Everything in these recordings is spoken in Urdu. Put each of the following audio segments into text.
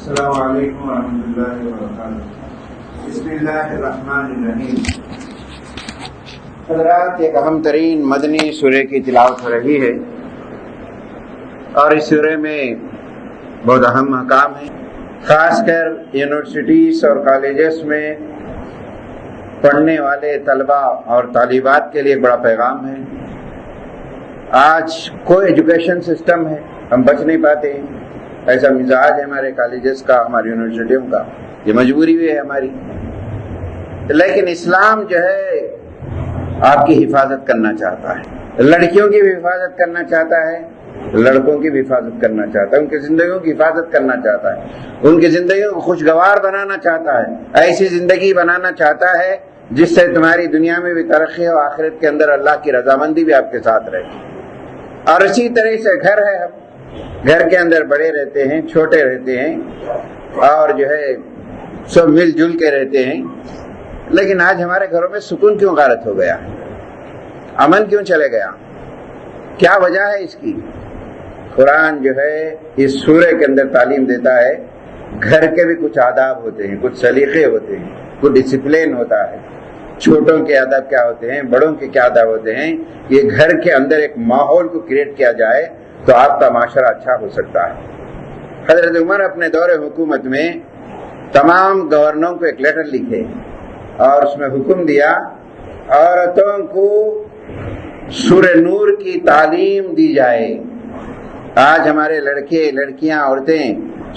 السلام علیکم ورحمۃ اللہ وبرکاتہ۔ بسم اللہ الرحمن الرحیم۔ حضرات، ایک اہم ترین مدنی سورہ کی تلاوت ہو رہی ہے اور اس سورہ میں بہت اہم احکام ہیں، خاص کر یونیورسٹیز اور کالجز میں پڑھنے والے طلباء اور طالبات کے لیے ایک بڑا پیغام ہے۔ آج کوئی ایجوکیشن سسٹم ہے، ہم بچ نہیں پاتے، ایسا مزاج ہے ہمارے کالجز کا، ہماری یونیورسٹیوں کا، یہ مجبوری بھی ہے ہماری، لیکن اسلام جو ہے آپ کی حفاظت کرنا چاہتا ہے، لڑکیوں کی بھی حفاظت کرنا چاہتا ہے، لڑکوں کی بھی حفاظت کرنا چاہتا ہے، ان کی زندگیوں کی حفاظت کرنا چاہتا ہے، ان کی زندگیوں کو خوشگوار بنانا چاہتا ہے، ایسی زندگی بنانا چاہتا ہے جس سے تمہاری دنیا میں بھی ترقی ہو، آخرت کے اندر اللہ کی رضامندی بھی آپ کے ساتھ رہے۔ اور اسی طرح سے گھر ہے، ہم گھر کے اندر بڑے رہتے ہیں، چھوٹے رہتے ہیں اور جو ہے سب مل جل کے رہتے ہیں، لیکن آج ہمارے گھروں میں سکون کیوں غارت ہو گیا، امن کیوں چلے گیا؟ کیا وجہ ہے اس کی؟ قرآن جو ہے اس سورہ کے اندر تعلیم دیتا ہے، گھر کے بھی کچھ آداب ہوتے ہیں، کچھ سلیقے ہوتے ہیں، کچھ ڈسپلن ہوتا ہے، چھوٹوں کے آداب کیا ہوتے ہیں، بڑوں کے کیا آداب ہوتے ہیں۔ یہ گھر کے اندر ایک ماحول کو کریٹ کیا جائے تو آپ کا معاشرہ اچھا ہو سکتا ہے۔ حضرت عمر اپنے دور حکومت میں تمام گورنروں کو ایک لیٹر لکھے اور اس میں حکم دیا عورتوں کو سورہ نور کی تعلیم دی جائے۔ آج ہمارے لڑکے لڑکیاں عورتیں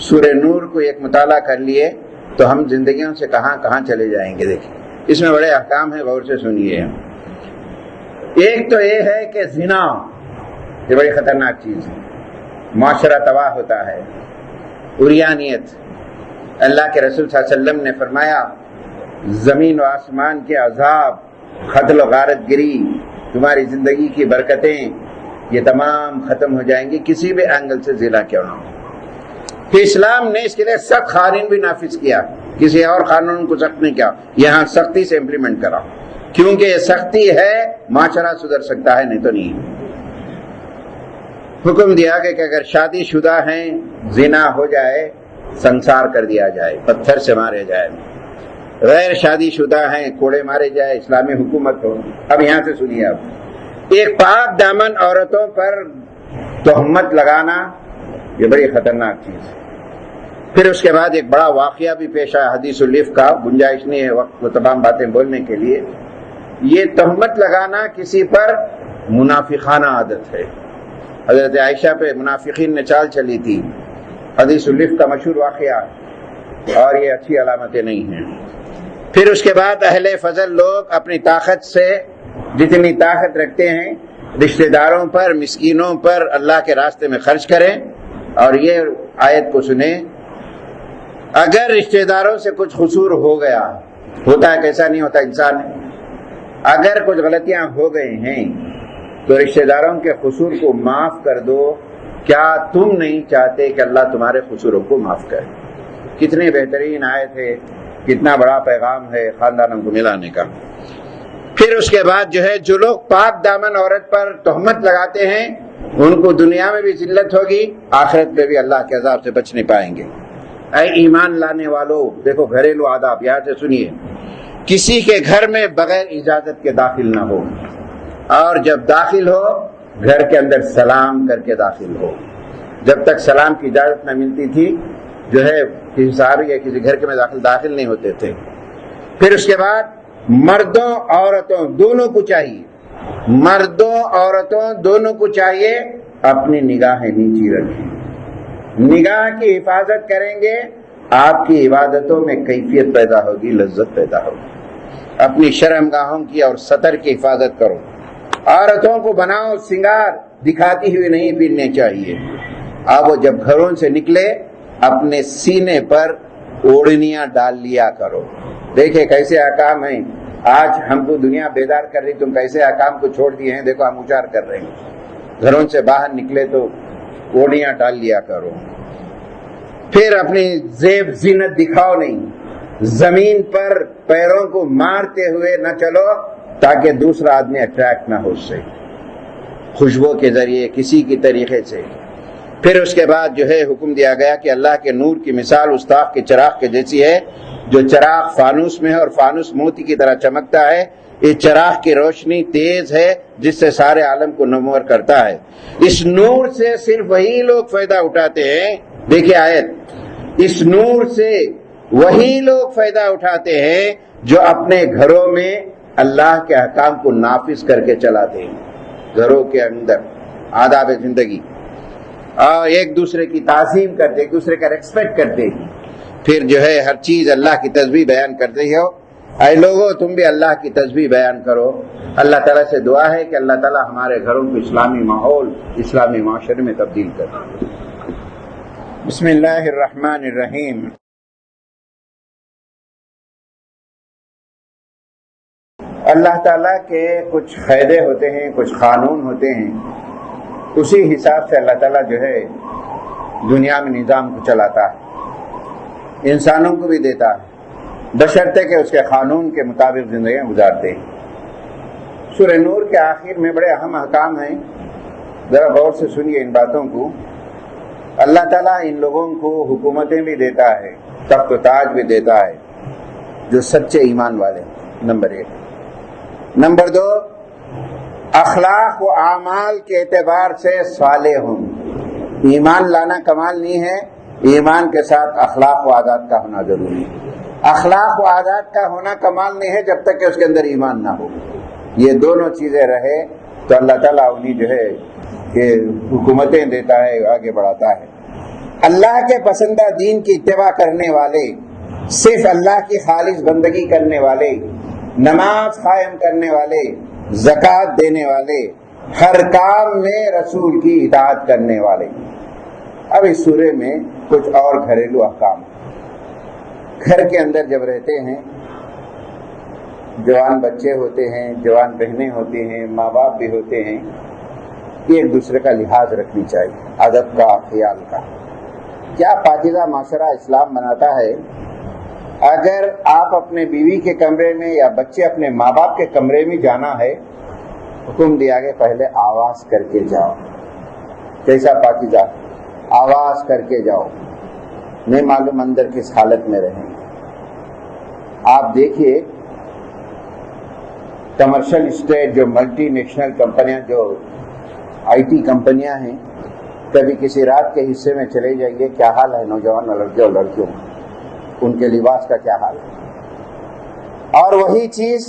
سورہ نور کو ایک مطالعہ کر لیے تو ہم زندگیوں سے کہاں کہاں چلے جائیں گے۔ دیکھیں اس میں بڑے احکام ہیں، غور سے سنیے۔ ایک تو یہ ہے کہ زنا، یہ بڑی خطرناک چیز ہے، معاشرہ تباہ ہوتا ہے۔ عریانیت، اللہ کے رسول صلی اللہ علیہ وسلم نے فرمایا زمین و آسمان کے عذاب، قتل و غارت گری، تمہاری زندگی کی برکتیں یہ تمام ختم ہو جائیں گی، کسی بھی اینگل سے زنا کیوں نہ ہو۔ پھر اسلام نے اس کے لیے سخت قانون بھی نافذ کیا، کسی اور قانون کو سخت نہیں کیا، یہاں سختی سے امپلیمنٹ کرا، کیونکہ یہ سختی ہے معاشرہ سدھر سکتا ہے، نہیں تو نہیں۔ حکم دیا کہ اگر شادی شدہ ہیں زنا ہو جائے سنسار کر دیا جائے، پتھر سے مارے جائے، غیر شادی شدہ ہیں کوڑے مارے جائے، اسلامی حکومت ہو۔ اب یہاں سے سنیے، آپ ایک پاک دامن عورتوں پر تہمت لگانا یہ بڑی خطرناک چیز ہے۔ پھر اس کے بعد ایک بڑا واقعہ بھی پیش آیا، حدیث العف کا گنجائش نہیں ہے وقت کو تمام باتیں بولنے کے لیے۔ یہ تہمت لگانا کسی پر منافقانہ عادت ہے۔ حضرت عائشہ پہ منافقین نے چال چلی تھی، حدیث العف کا مشہور واقعہ، اور یہ اچھی علامتیں نہیں ہیں۔ پھر اس کے بعد اہل فضل لوگ اپنی طاقت سے جتنی طاقت رکھتے ہیں رشتہ داروں پر، مسکینوں پر اللہ کے راستے میں خرچ کریں، اور یہ آیت کو سنیں، اگر رشتہ داروں سے کچھ قصور ہو گیا، ہوتا ہے کیسا نہیں ہوتا انسان ہے، اگر کچھ غلطیاں ہو گئے ہیں تو رشتہ داروں کے قصور کو معاف کر دو، کیا تم نہیں چاہتے کہ اللہ تمہارے قصوروں کو معاف کرے؟ کتنی بہترین آیت ہے، کتنا بڑا پیغام ہے خاندانوں کو ملانے کا۔ پھر اس کے بعد جو ہے جو لوگ پاک دامن عورت پر تہمت لگاتے ہیں ان کو دنیا میں بھی ذلت ہوگی، آخرت میں بھی اللہ کے عذاب سے بچ نہیں پائیں گے۔ اے ایمان لانے والو، دیکھو گھریلو آداب یہاں سے سنیے، کسی کے گھر میں بغیر اجازت کے داخل نہ ہو، اور جب داخل ہو گھر کے اندر سلام کر کے داخل ہو۔ جب تک سلام کی اجازت نہ ملتی تھی جو ہے کسی صحابی یا کسی گھر کے میں داخل نہیں ہوتے تھے۔ پھر اس کے بعد مردوں عورتوں دونوں کو چاہیے، مردوں عورتوں دونوں کو چاہیے اپنی نگاہیں نیچی رکھیں، نگاہ کی حفاظت کریں گے آپ کی عبادتوں میں کیفیت پیدا ہوگی، لذت پیدا ہوگی۔ اپنی شرمگاہوں کی اور سطر کی حفاظت کرو۔ عورتوں کو بناؤ سنگار دکھاتی ہوئی نہیں پھرنے چاہیے۔ اب وہ جب گھروں سے نکلے اپنے سینے پر اوڑھنیاں ڈال لیا کرو۔ دیکھیں کیسے احکام ہیں، آج ہم کو دنیا بیدار کر رہی، تم کیسے احکام کو چھوڑ دیے ہیں، دیکھو ہم اچار کر رہے ہیں۔ گھروں سے باہر نکلے تو اوڑھنیاں ڈال لیا کرو۔ پھر اپنی زیب زینت دکھاؤ نہیں، زمین پر پیروں کو مارتے ہوئے نہ چلو تاکہ دوسرا آدمی اٹریکٹ نہ ہو اس سے، خوشبو کے ذریعے کسی کی طریقے سے۔ پھر اس کے بعد جو ہے حکم دیا گیا کہ اللہ کے نور کی مثال اس طاق کے چراغ کے جیسی ہے جو چراغ فانوس میں ہے اور فانوس موتی کی طرح چمکتا ہے. اس چراغ کی روشنی تیز ہے جس سے سارے عالم کو نمور کرتا ہے. اس نور سے صرف وہی لوگ فائدہ اٹھاتے ہیں. دیکھیے آیت, اس نور سے وہی لوگ فائدہ اٹھاتے ہیں جو اپنے گھروں میں اللہ کے احکام کو نافذ کر کے چلاتے ہیں, گھروں کے اندر آداب زندگی, اور ایک دوسرے کی تعظیم کرتے, ایک دوسرے کا ریسپیکٹ کرتے, پھر جو ہے ہر چیز اللہ کی تسبیح بیان کرتے ہو. اے لوگو تم بھی اللہ کی تسبیح بیان کرو. اللہ تعالیٰ سے دعا ہے کہ اللہ تعالیٰ ہمارے گھروں کو اسلامی ماحول, اسلامی معاشرے میں تبدیل کرے. بسم اللہ الرحمن الرحیم. اللہ تعالیٰ کے کچھ قاعدے ہوتے ہیں, کچھ قانون ہوتے ہیں, اسی حساب سے اللہ تعالیٰ جو ہے دنیا میں نظام کو چلاتا ہے, انسانوں کو بھی دیتا ہے, بشرطے کہ اس کے قانون کے مطابق زندگیاں گزارتے ہیں. سورہ نور کے آخر میں بڑے اہم احکام ہیں, ذرا غور سے سنیے ان باتوں کو. اللہ تعالیٰ ان لوگوں کو حکومتیں بھی دیتا ہے, تخت و تاج بھی دیتا ہے جو سچے ایمان والے ہیں, نمبر 1. نمبر 2, اخلاق و اعمال کے اعتبار سے صالح ہوں. ایمان لانا کمال نہیں ہے, ایمان کے ساتھ اخلاق و عادات کا ہونا ضروری ہے. اخلاق و عادات کا ہونا کمال نہیں ہے جب تک کہ اس کے اندر ایمان نہ ہو. یہ دونوں چیزیں رہے تو اللہ تعالیٰ انہیں جو ہے کہ حکومتیں دیتا ہے, آگے بڑھاتا ہے. اللہ کے پسندہ دین کی اتباع کرنے والے, صرف اللہ کی خالص بندگی کرنے والے, نماز قائم کرنے والے, زکوٰۃ دینے والے, ہر کام میں رسول کی اطاعت کرنے والے. اب اس سورے میں کچھ اور گھریلو احکام. گھر کے اندر جب رہتے ہیں, جوان بچے ہوتے ہیں, جوان بہنیں ہوتی ہیں, ماں باپ بھی ہوتے ہیں, ایک دوسرے کا لحاظ رکھنی چاہیے, ادب کا, خیال کا. کیا پاکیزہ معاشرہ اسلام بناتا ہے. اگر آپ اپنے بیوی کے کمرے میں یا بچے اپنے ماں باپ کے کمرے میں جانا ہے, حکم دیا کہ پہلے آواز کر کے جاؤ. کیسا پاکیزہ, آواز کر کے جاؤ, نہیں معلوم اندر کس حالت میں رہیں. آپ دیکھیے کمرشل اسٹیٹ, جو ملٹی نیشنل کمپنیاں, جو آئی ٹی کمپنیاں ہیں, کبھی کسی رات کے حصے میں چلے جائیے, کیا حال ہے نوجوان لڑکے اور لڑکیوں, ان کے لباس کا کیا حال ہے. اور وہی چیز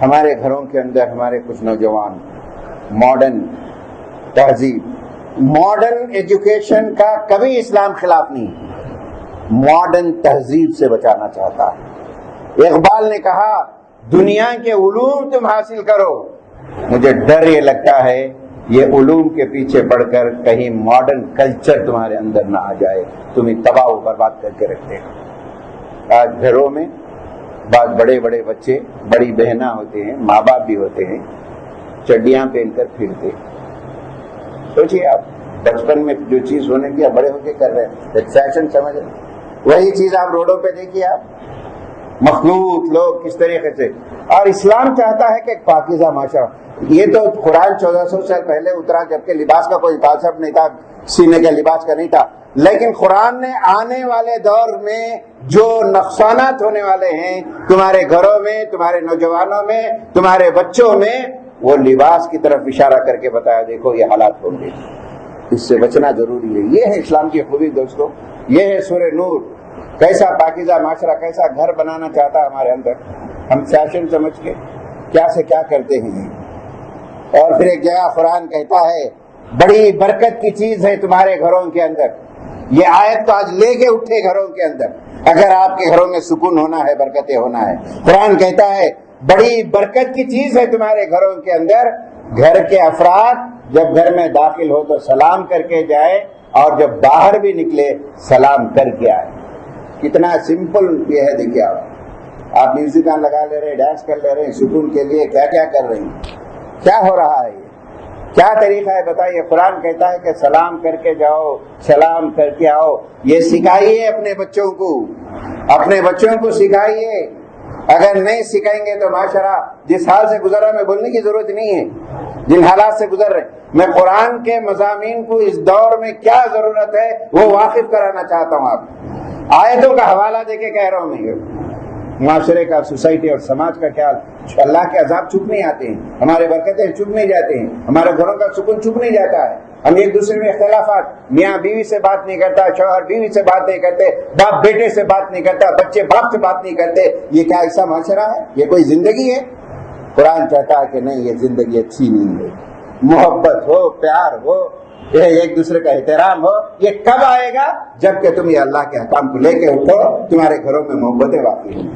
ہمارے گھروں کے اندر ہمارے کچھ نوجوان ماڈرن تہذیب, ماڈرن ایجوکیشن کا کبھی اسلام خلاف نہیں, ماڈرن تہذیب سے بچانا چاہتا ہے. اقبال نے کہا دنیا کے علوم تم حاصل کرو, مجھے ڈر یہ لگتا ہے یہ علوم کے پیچھے پڑھ کر کہیں ماڈرن کلچر تمہارے اندر نہ آ جائے, تمہیں تباہ و برباد کر کے رکھتے ہیں. آج گھروں میں بعض بڑے بڑے بچے, بڑی بہناں ہوتے ہیں, ماں باپ بھی ہوتے ہیں, چڈیاں پہن کر پھرتے. سوچیے آپ, بچپن میں جو چیز ہونے کی بڑے ہو کے کر رہے ہیں, ایک فیشن سمجھ رہے ہیں. وہی چیز آپ روڈوں پہ دیکھیے, آپ مخلوط لوگ کس طریقے سے. اور اسلام چاہتا ہے کہ ایک پاکیزہ معاشرہ. یہ تو قرآن 1400 سال پہلے اترا, جبکہ لباس کا کوئی کانسیپٹ نہیں تھا, سینے کے لباس کا نہیں تھا. لیکن قرآن نے آنے والے دور میں جو نقصانات ہونے والے ہیں تمہارے گھروں میں, تمہارے نوجوانوں میں, تمہارے بچوں میں, وہ لباس کی طرف اشارہ کر کے بتایا, دیکھو یہ حالات ہوں گے, اس سے بچنا ضروری ہے. یہ ہے اسلام کی خوبی دوستو, یہ ہے سورہ نور. کیسا پاکیزہ معاشرہ, کیسا گھر بنانا چاہتا ہے ہمارے اندر. ہم فیشن سمجھ کے کیا سے کیا کرتے ہیں. اور پھر ایک جگہ قرآن کہتا ہے بڑی برکت کی چیز ہے تمہارے گھروں کے اندر. یہ آیت تو آج لے کے اٹھے گھروں کے اندر. اگر آپ کے گھروں میں سکون ہونا ہے, برکتیں ہونا ہے, قرآن کہتا ہے بڑی برکت کی چیز ہے تمہارے گھروں کے اندر. گھر کے افراد جب گھر میں داخل ہو تو سلام کر کے جائے, اور جب باہر بھی نکلے سلام کر کے آئے. کتنا سمپل یہ ہے. دیکھیے آپ میوزک لگا لے رہے ہیں, ڈانس کر لے رہے ہیں, سکون کے لیے کیا کیا کر رہے ہیں. کیا ہو رہا ہے, کیا طریقہ ہے بتائیے. قرآن کہتا ہے کہ سلام کر کے جاؤ, سلام کر کے آؤ. یہ سکھائیے اپنے بچوں کو, اپنے بچوں کو سکھائیے. اگر نہیں سکھائیں گے تو معاشرہ جس حال سے گزر رہا ہے، میں بولنے کی ضرورت نہیں ہے، جن حالات سے گزر رہے، میں قرآن کے مضامین کو اس دور میں کیا ضرورت ہے وہ واقف کرانا چاہتا ہوں. آپ آیتوں کا حوالہ دے کے کہہ رہا ہوں میں، معاشرے کا، سوسائٹی اور سماج کا خیال. اللہ کے عذاب چھپ نہیں آتے ہیں، ہمارے برکتیں چھپ نہیں جاتے ہیں، ہمارے گھروں کا سکون چھپ نہیں جاتا ہے. ہم ایک دوسرے میں اختلافات، میاں بیوی سے بات نہیں کرتا، شوہر بیوی سے بات نہیں کرتے، باپ بیٹے سے بات نہیں کرتا، بچے باپ سے بات نہیں کرتے. یہ کیا ایسا معاشرہ ہے؟ یہ کوئی زندگی ہے؟ قرآن کہتا ہے کہ نہیں، یہ زندگی اچھی نہیں ہے. محبت ہو، پیار ہو، ایک دوسرے کا احترام ہو. یہ کب آئے گا؟ جب کہ تم یہ اللہ کے احکام کو لے کے اٹھو، تمہارے گھروں میں محبتیں واقع ہوں گی.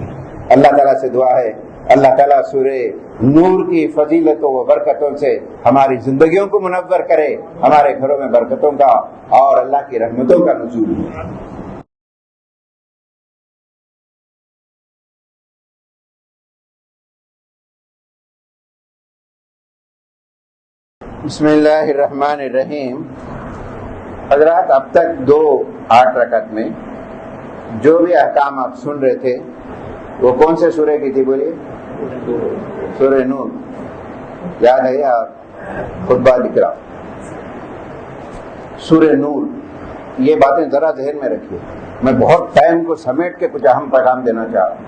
اللہ تعالیٰ سے دعا ہے اللہ تعالیٰ سورہ نور کی فضیلتوں و برکتوں سے ہماری زندگیوں کو منور کرے، ہمارے گھروں میں برکتوں کا اور اللہ کی رحمتوں کا نزول ہو. بسم اللہ الرحمن الرحیم. حضرات، اب تک 2-8 رکعت میں جو بھی احکام آپ سن رہے تھے وہ کون سے سورہ کی تھی؟ بولیے. سورہ نور. یاد ہے یا خطبہ لکھ رہا؟ سورہ نور. یہ باتیں ذرا ذہن میں رکھیے، میں بہت ٹائم کو سمیٹ کے کچھ اہم پیغام دینا چاہ رہا ہوں.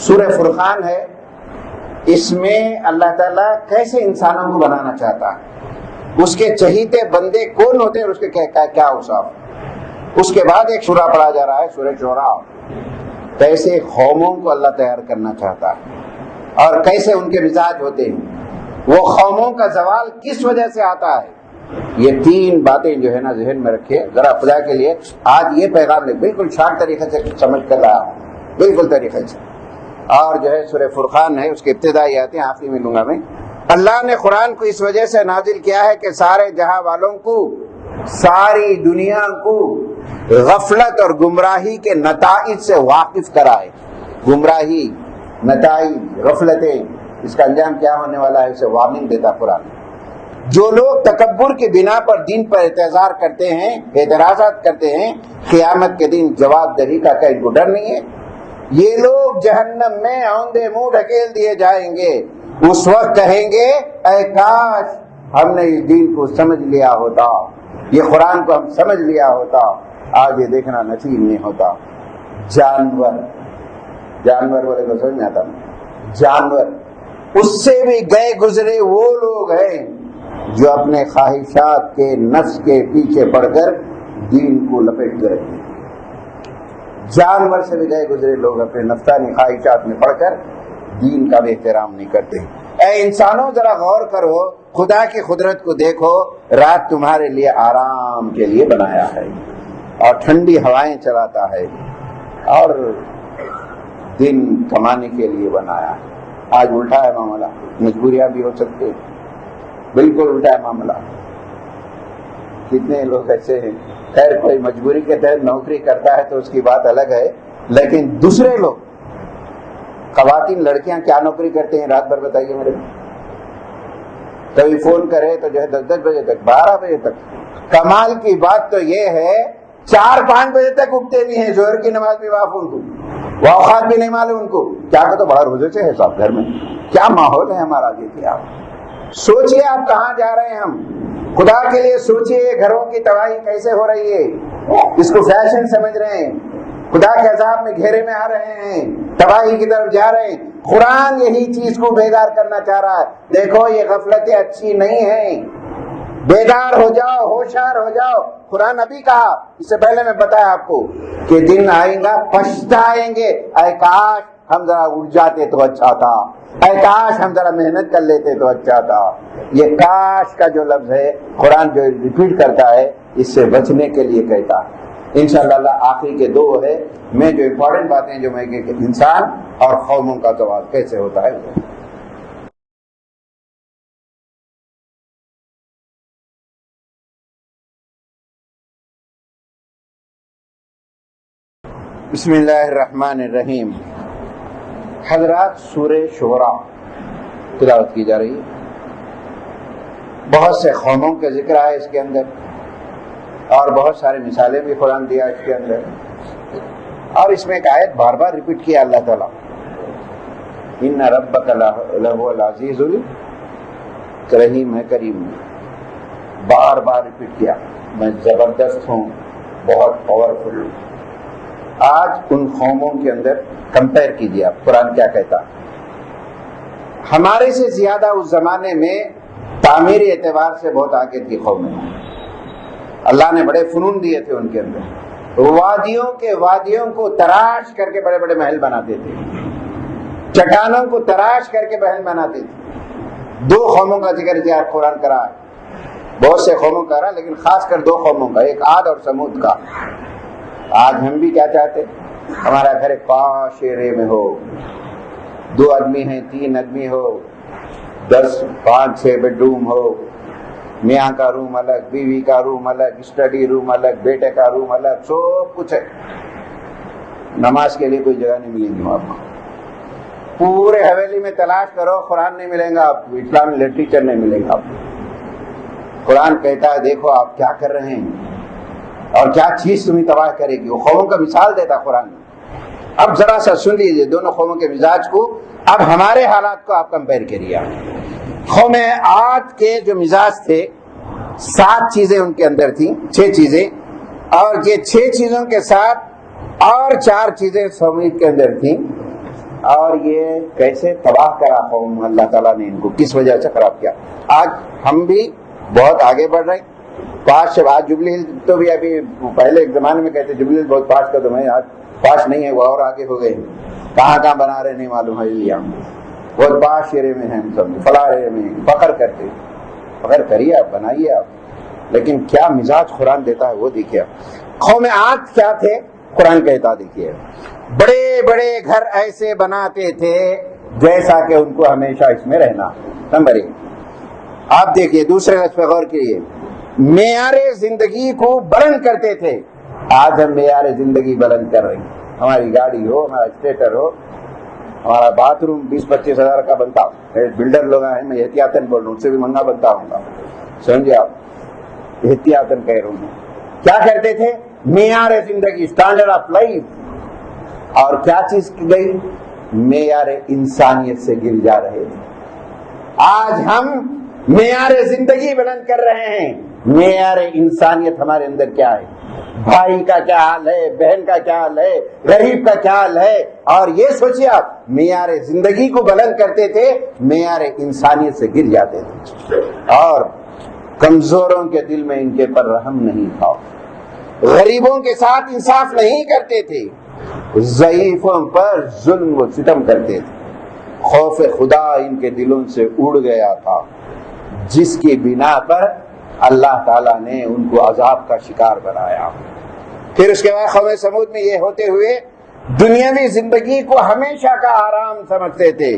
سورہ فرقان ہے. اس میں اللہ تعالیٰ کیسے انسانوں کو بنانا چاہتا ہے، اس کے چہیتے بندے کون ہوتے ہیں اور اس کے کیا اوصاف. اس کے بعد ایک سورہ پڑھا جا رہا ہے سورہ شعراء. کیسے قوموں کو اللہ تیار کرنا چاہتا ہے اور کیسے ان کے مزاج ہوتے ہیں، وہ قوموں کا زوال کس وجہ سے آتا ہے. یہ 3 باتیں جو ہے نا ذہن میں رکھیے ذرا خدا کے لیے. آج یہ پیغام بالکل شارٹ طریقے سے سمجھ کر رہا ہوں، بالکل طریقے سے. اور جو ہے سورہ فرقان ہے، اس کی ابتدائی آیتیں آخری میں لوں گا میں. اللہ نے قرآن کو اس وجہ سے نازل کیا ہے کہ سارے جہاں والوں کو، ساری دنیا کو غفلت اور گمراہی کے نتائج سے واقف کرائے. گمراہی، نتائج، غفلتیں، اس کا انجام کیا ہونے والا ہے اسے وارننگ دیتا قرآن. جو لوگ تکبر کی بنا پر دین پر اعتراض کرتے ہیں، اعتراضات کرتے ہیں، قیامت کے دن جواب دہی کا کہیں کو ڈر نہیں ہے. یہ لوگ جہنم میں اوندے منہ ڈھکیل دیے جائیں گے. اس وقت کہیں گے اے کاش ہم نے اس دین کو سمجھ لیا ہوتا، یہ قرآن کو ہم سمجھ لیا ہوتا. آج یہ دیکھنا نصیب نہیں ہوتا. جانور والے کو سمجھ میں آتا، جانور اس سے بھی گئے گزرے وہ لوگ ہیں جو اپنے خواہشات کے نفس کے پیچھے پڑ کر دین کو لپیٹ کر رکھتے ہیں. جانور سے بھی گئے گزرے لوگ اپنے نفسانی خواہشات میں پڑ کر دین کا بھی احترام نہیں کرتے. اے انسانوں ذرا غور کرو، خدا کی قدرت کو دیکھو. رات تمہارے لیے آرام کے لیے بنایا ہے اور ٹھنڈی ہوائیں چلاتا ہے، اور دن کمانے کے لیے بنایا ہے. آج الٹا ہے معاملہ، مجبوریاں بھی ہو سکتی ہیں، بالکل الٹا ہے معاملہ. کتنے لوگ ایسے ہیں، خیر کوئی مجبوری کے تحت نوکری کرتا ہے تو اس کی بات الگ ہے، لیکن دوسرے لوگ، خواتین لڑکیاں کیا نوکری کرتے ہیں رات بھر بتائیے میرے. کبھی فون کرے تو جو ہے 10 بجے تک، 12 بجے تک. کمال کی بات تو یہ ہے 4-5 بجے تک اٹھتے بھی ہیں، ظہر کی نماز بھی معاف ان کو، وہ اوقات بھی نہیں معلوم ان کو. کیا کہ تو بڑا روزے سے ہے صاحب گھر میں. کیا ماحول ہے ہمارا. دیکھیے آپ سوچئے آپ کہاں جا رہے ہیں. ہم خدا کے لیے سوچئے، گھروں کی تباہی کیسے ہو رہی ہے. اس کو فیشن سمجھ رہے ہیں، خدا کے عذاب میں گھیرے میں آ رہے ہیں، تباہی کی طرف جا رہے ہیں. قرآن یہی چیز کو بیدار کرنا چاہ رہا ہے. دیکھو یہ غفلتیں اچھی نہیں ہیں، بیدار ہو جاؤ، ہوشیار ہو جاؤ. قرآن ابھی کہا، اس سے پہلے میں بتایا آپ کو کہ دن آئیں گا پچھتائیں گے. اے کاش ہم ذرا اٹھ جاتے تو اچھا تھا، اے کاش ہم ذرا محنت کر لیتے تو اچھا تھا. یہ کاش کا جو لفظ ہے قرآن جو ریپیٹ کرتا ہے، اس سے بچنے کے لیے کہتا ہے. انشاءاللہ آخری کے 2 ہے میں جو امپورٹنٹ باتیں جو میں کہ انسان اور قوموں کا زوال کیسے ہوتا ہے. بسم اللہ الرحمن الرحیم. حضرات سورہ شعراء تلاوت کی جا رہی ہے. بہت سے قوموں کا ذکر ہے اس کے اندر، اور بہت سارے مثالیں بھی قرآن دیا اس کے اندر. اور اس میں ایک آیت بار بار ریپیٹ کیا اللہ تعالیٰ، ان ربک لہو العزیز الرحیم ہے، کریم ہے. بار بار ریپیٹ کیا، میں زبردست ہوں، بہت پاورفل ہوں. آج ان قوموں کے اندر کمپیئر کیجیے آپ، قرآن کیا کہتا. ہمارے سے زیادہ اس زمانے میں تعمیری اعتبار سے بہت آگے تھی قومیں. اللہ نے بڑے فنون دیے تھے ان کے اندر. وادیوں کو تراش کر کے بڑے بڑے محل بناتے تھے، چٹانوں کو تراش کر کے محل بناتے تھے. 2 قوموں کا ذکر کیا قرآن کرا ہے، بہت سے قوموں کا رہا لیکن خاص کر 2 قوموں کا، ایک عاد اور سمود کا. آج ہم بھی کیا چاہتے، ہمارا گھر ایک پاش ایرے میں ہو، 2 آدمی ہیں 3 آدمی ہو، 10 5 6 بیڈ روم ہو، میاں کا روم الگ، بیوی کا روم الگ، اسٹڈی روم الگ، بیٹے کا روم الگ، سب کچھ ہے. نماز کے لیے کوئی جگہ نہیں ملے گی آپ کو. پورے حویلی میں تلاش کرو، قرآن نہیں ملے گا آپ کو، اسلامی لٹریچر نہیں ملے گا آپ کو. قرآن کہتا ہے دیکھو آپ کیا کر رہے ہیں اور کیا چیز تمہیں تباہ کرے گی. وہ قوموں کا مثال دیتا قرآن. اب ذرا سا سن لیجیے دونوں قوموں کے مزاج کو. اب ہمارے حالات کو آپ کمپیئر کریے. قوم عاد کے جو مزاج تھے 7 چیزیں ان کے اندر تھیں، 6 چیزیں، اور یہ 6 چیزوں کے ساتھ اور 4 چیزیں سمود کے اندر تھیں. اور یہ کیسے تباہ کرا قوم، اللہ تعالیٰ نے ان کو کس وجہ سے خراب کیا. آج ہم بھی بہت آگے بڑھ رہے ہیں. پاس آج جبلی ہل تو بھی ابھی پہلے ایک زمانے میں کہتے جبلی ہل بہت پاس کا تو ہے، آج پاس نہیں ہے، وہ اور آگے ہو گئے. کہاں کہاں بنا رہے نہیں معلوم ہے. بہت پاس شیرے میں ہیں ہم سب، فلاں ایرے میں فخر کرتے. فخر کریے آپ، بنائیے آپ، لیکن کیا مزاج قرآن دیتا ہے وہ دیکھیے. قوم عاد کیا تھے قرآن کہتا دیکھیے. بڑے بڑے گھر ایسے بناتے تھے جیسا کہ ان کو ہمیشہ اس میں رہنا. نمبر 1 آپ دیکھیے، دوسرے لفظ پہ غور کیجیے. معیار زندگی کو بلند کرتے تھے. آج ہم معیار زندگی بلند کر رہے ہیں. ہماری گاڑی ہو، ہمارا اسٹیٹر ہو، ہمارا باتھ روم 20-25 ہزار کا بنتا. بلڈر لوگ ہیں، میں احتیاطاً بول رہا ہوں، ان سے بھی مہنگا بنتا ہوں گا، سمجھے آپ، احتیاطاً کہہ رہا ہوں. کیا کرتے تھے؟ معیار زندگی، اسٹینڈرڈ آف لائف. اور کیا چیز کی گئی؟ معیار انسانیت سے گر جا رہے تھے. آج ہم معیار زندگی بلند کر رہے ہیں، معیار انسانیت ہمارے اندر کیا ہے؟ بھائی کا کیا حال ہے، بہن کا کیا حال ہے، غریب کا کیا حال ہے. اور یہ سوچیے آپ، معیار زندگی کو بلند کرتے تھے، معیار انسانیت سے گر جاتے تھے. اور کمزوروں کے دل میں ان کے پر رحم نہیں تھا، غریبوں کے ساتھ انصاف نہیں کرتے تھے، ضعیفوں پر ظلم و ستم کرتے تھے. خوف خدا ان کے دلوں سے اڑ گیا تھا، جس کی بنا پر اللہ تعالیٰ نے ان کو عذاب کا شکار بنایا. پھر اس کے بعد قوم سمود میں یہ ہوتے ہوئے دنیاوی زندگی کو ہمیشہ کا آرام سمجھتے تھے.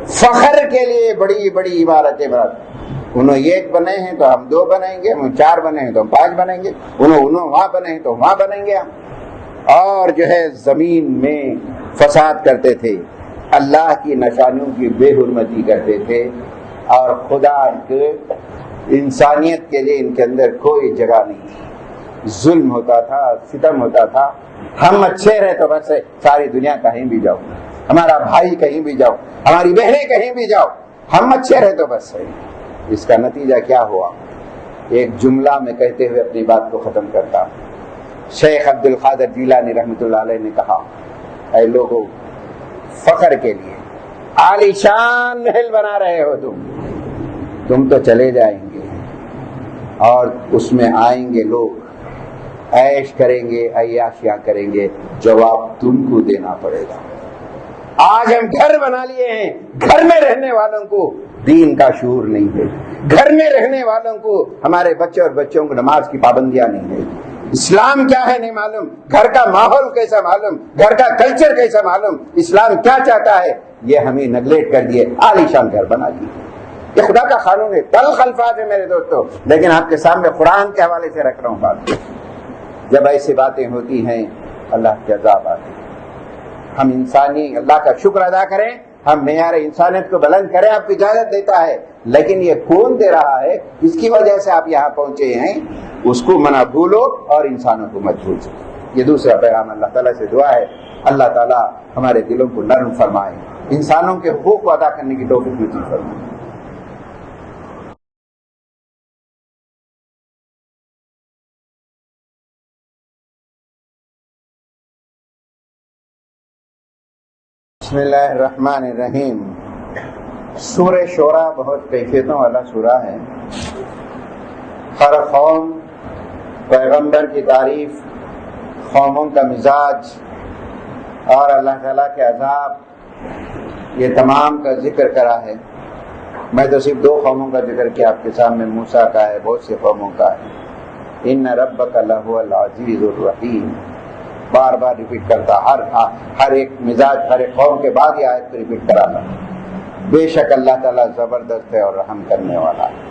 فخر کے لیے بڑی بڑی عمارتیں بناتے. انہوں 1 بنے ہیں تو ہم 2 بنائیں گے، انہوں 4 بنے ہیں تو ہم 5 بنائیں گے، انہوں وہاں بنے ہیں تو وہاں بنائیں گے ہم. اور جو ہے زمین میں فساد کرتے تھے، اللہ کی نشانیوں کی بے حرمتی کرتے تھے. اور خدا کے انسانیت کے لیے ان کے اندر کوئی جگہ نہیں تھی. ظلم ہوتا تھا، ستم ہوتا تھا. ہم اچھے رہے تو بس ساری دنیا کہیں بھی جاؤ، ہمارا بھائی کہیں بھی جاؤ، ہماری بہنیں کہیں بھی جاؤ، ہم اچھے رہے تو بس. اس کا نتیجہ کیا ہوا؟ ایک جملہ میں کہتے ہوئے اپنی بات کو ختم کرتا. شیخ عبد القادر جیلانی رحمۃ اللہ علیہ نے کہا، اے لوگو، فخر کے لیے عالیشان محل بنا رہے ہو تم تو چلے جائیں گے اور اس میں آئیں گے لوگ، عیش کریں گے، عیاشیاں کریں گے، جواب تم کو دینا پڑے گا. آج ہم گھر بنا لیے ہیں، گھر میں رہنے والوں کو دین کا شعور نہیں ہے، گھر میں رہنے والوں کو ہمارے بچے اور بچوں کو نماز کی پابندیاں نہیں ہے، اسلام کیا ہے نہیں معلوم، گھر کا ماحول کیسا معلوم، گھر کا کلچر کیسا معلوم، اسلام کیا چاہتا ہے، یہ ہمیں نیگلیکٹ کر دیے، عالیشان گھر بنا دیے. یہ خدا کا قانون ہے. تلخ الفاظ ہے میرے دوستو، لیکن آپ کے سامنے قرآن کے حوالے سے رکھ رہا ہوں بات. جب ایسی باتیں ہوتی ہیں اللہ کے عذاب آتے ہیں. ہم انسانی اللہ کا شکر ادا کریں، ہم معیار انسانیت کو بلند کریں، آپ کو اجازت دیتا ہے، لیکن یہ کون دے رہا ہے جس کی وجہ سے آپ یہاں پہنچے ہیں، اس کو منا بھولو اور انسانوں کو مت بھولو. یہ دوسرا پیغام اللہ تعالیٰ سے دعا ہے، اللہ تعالیٰ ہمارے دلوں کو نرم فرمائے. انسانوں کے حقوق کو ادا کرنے کی توفیق نصیب فرما۔ بسم اللہ الرحمن الرحیم۔ سورہ شورا بہت کیفیتوں والا سورہ ہے۔ ہر قوم، پیغمبر کی تعریف، قوموں کا مزاج اور اللہ تعالیٰ کے عذاب، یہ تمام کا ذکر کرا ہے۔ میں تو صرف 2 قوموں کا ذکر کیا آپ کے سامنے، موسیٰ کا ہے، بہت سی قوموں کا ہے۔ ان ربک لہو العزیز الرحیم، بار بار ریپیٹ کرتا، ہر ایک مزاج، ہر ایک قوم کے بعد یہ آیت کو ریپیٹ کراتا۔ بے شک اللہ تعالیٰ زبردست ہے اور رحم کرنے والا ہے۔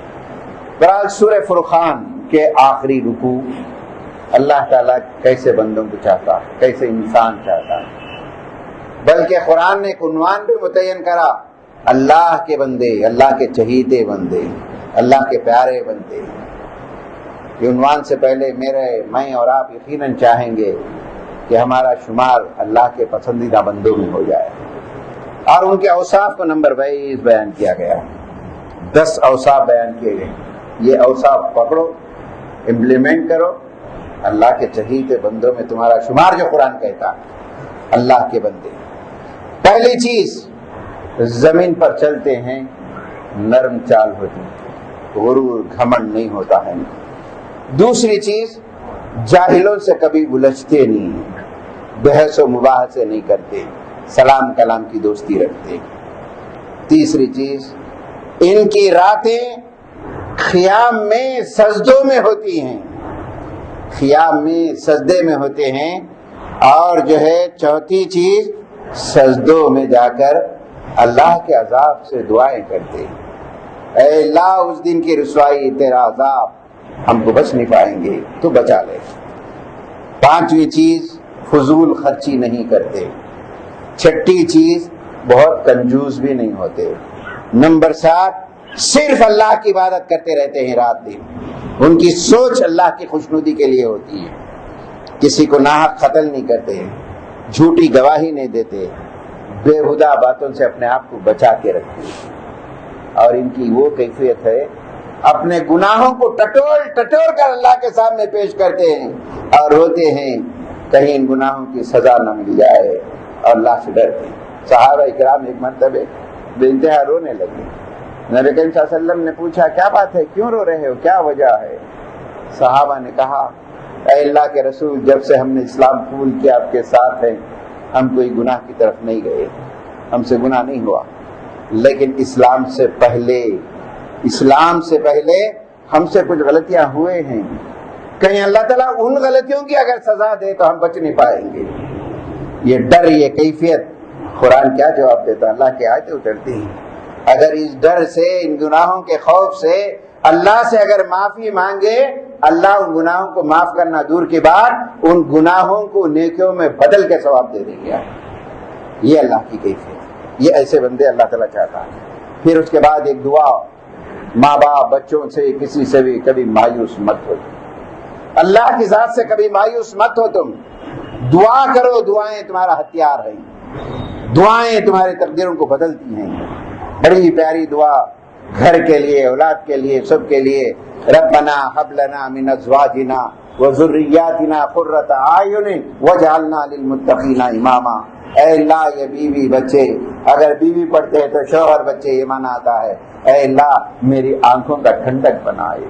بہرحال سورہ فرقان کے آخری رکوع اللہ تعالیٰ کیسے بندوں کو چاہتا ہے، کیسے انسان چاہتا ہے، بلکہ قرآن نے ایک عنوان بھی متعین کرا، اللہ کے بندے، اللہ کے چہیتے بندے، اللہ کے پیارے بندے۔ یہ عنوان سے پہلے میں اور آپ یقیناً چاہیں گے کہ ہمارا شمار اللہ کے پسندیدہ بندوں میں ہو جائے، اور ان کے اوصاف کو نمبر وائز بیان کیا گیا ہے۔ 10 اوصاف بیان کیے گئے، یہ اوصاف پکڑو، امپلیمنٹ کرو، اللہ کے چہیتے بندوں میں تمہارا شمار جو قرآن کہتا ہے، اللہ کے بندے۔ پہلی چیز، زمین پر چلتے ہیں نرم چال ہوتی، غرور گھمنڈ نہیں ہوتا ہے۔ دوسری چیز، جاہلوں سے کبھی الجھتے نہیں، بحث و مباحثے نہیں کرتے، سلام کلام کی دوستی رکھتے۔ تیسری چیز، ان کی راتیں خیام میں سجدوں میں ہوتی ہیں، خیام میں سجدے میں ہوتے ہیں۔ اور جو ہے چوتھی چیز، سجدوں میں جا کر اللہ کے عذاب سے دعائیں کرتے، اے اللہ اس دن کی رسوائی، تیرا عذاب ہم کو بچ نہیں پائیں گے، تو بچا لے۔ پانچویں چیز، فضول خرچی نہیں کرتے۔ چھٹی چیز، بہت کنجوس بھی نہیں ہوتے۔ نمبر 7، صرف اللہ کی عبادت کرتے رہتے ہیں رات دن، ان کی سوچ اللہ کی خوشنودی کے لیے ہوتی ہے، کسی کو ناحق قتل نہیں کرتے، جھوٹی گواہی نہیں دیتے، بےہودہ باتوں سے اپنے آپ کو بچا کے رکھتے ہیں۔ اور ان کی وہ کیفیت ہے، اپنے گناہوں کو ٹٹول کر اللہ کے سامنے پیش کرتے ہیں اور روتے ہیں کہیں ان گناہوں کی سزا نہ مل جائے، اور اللہ سے ڈرتے ہیں۔ صحابہ اکرام ایک مرتبہ بے انتہا رونے لگے۔ نبی کریم صلی اللہ علیہ وسلم نے پوچھا، کیا بات ہے، کیوں رو رہے ہو، کیا وجہ ہے؟ صحابہ نے کہا، اے اللہ کے رسول، جب سے ہم نے اسلام قبول کیا آپ کے ساتھ ہیں، ہم کوئی گناہ کی طرف نہیں گئے، ہم سے گناہ نہیں ہوا، لیکن اسلام سے پہلے ہم سے کچھ غلطیاں ہوئے ہیں، کہیں اللہ تعالیٰ ان غلطیوں کی اگر سزا دے تو ہم بچ نہیں پائیں گے۔ یہ ڈر، یہ کیفیت، قرآن کیا جواب دیتا؟ اللہ کی آیتیں اترتی ہیں۔ اگر اس ڈر سے، ان گناہوں کے خوف سے اللہ سے اگر معافی مانگے، اللہ ان گناہوں کو معاف کرنا دور کی بات، ان گناہوں کو نیکیوں میں بدل کے ثواب دے دیں گے۔ یہ اللہ کی کیفیت، یہ ایسے بندے اللہ تعالیٰ چاہتا ہے۔ پھر اس کے بعد ایک دعا، ماں باپ بچوں سے کسی سے بھی کبھی مایوس مت ہو، اللہ کی ذات سے کبھی مایوس مت ہو، تم دعا کرو، دعائیں تمہارا ہتھیار ہیں، دعائیں تمہاری تقدیروں کو بدلتی ہیں۔ بڑی پیاری دعا گھر کے لیے، اولاد کے لیے، سب کے لیے، ربنا هب لنا من ازواجنا وذرياتنا قرۃ اعین واجعلنا للمتقین اماما۔ اے اللہ، یہ بیوی بچے، اگر بیوی پڑھتے ہیں تو شوہر بچے، یہ معنی آتا ہے، اے اللہ میری آنکھوں کا ٹھنڈک بنائے،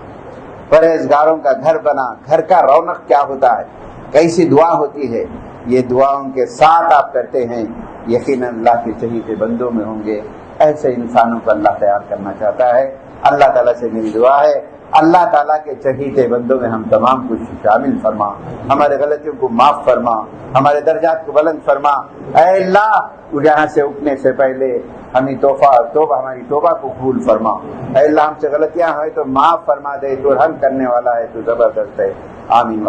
پرہیزگاروں کا گھر بنا۔ گھر کا رونق کیا ہوتا ہے، کیسی دعا ہوتی ہے، یہ دعاؤں کے ساتھ آپ کرتے ہیں، یقیناً اللہ کے چہیتے بندوں میں ہوں گے۔ ایسے انسانوں کو اللہ تیار کرنا چاہتا ہے۔ اللہ تعالیٰ سے میری دعا ہے، اللہ تعالیٰ کے چہیتے بندوں میں ہم تمام کو شامل فرما، ہمارے غلطیوں کو معاف فرما، ہمارے درجات کو بلند فرما۔ اے اللہ، یہاں سے اٹھنے سے پہلے ہمیں ہماری توبہ کو قبول فرما۔ اے اللہ، ہم سے غلطیاں ہوئے تو معاف فرما دے، تو رحم کرنے والا ہے، تو زبردست ہے۔ آمین۔